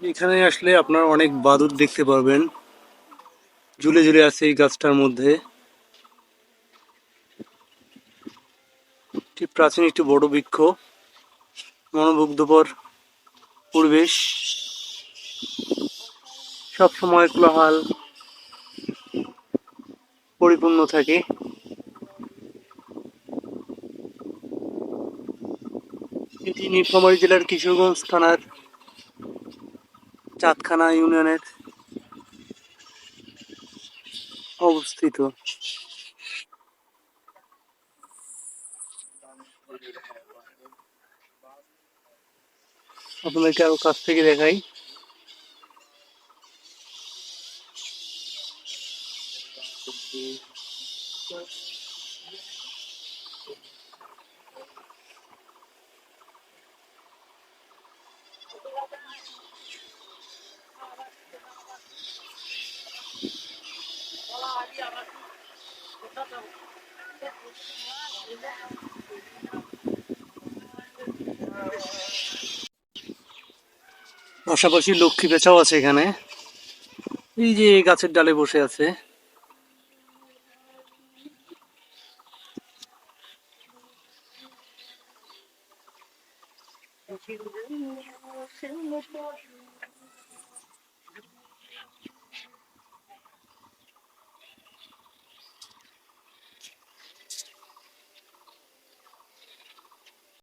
এখানে আসলে আপনার অনেক বাদুড় দেখতে পারবেন, ঝুলে ঝুলে আছে এই গাছটার মধ্যে। একটি প্রাচীন একটি বড় বৃক্ষ, মনোমুগ্ধকর পরিবেশ, সব সময় কোলাহল পরিপূর্ণ থাকে। এটি নীলফামারী জেলার কিশোরগঞ্জ থানার চাঁদখানা ইউনিয়নের অবস্থিত। আপনাদেরকে আরো কাছ থেকে দেখাই। পাশাপাশি লক্ষ্মী পেঁচাও আছে এখানে, এই যে এই গাছের ডালে বসে আছে।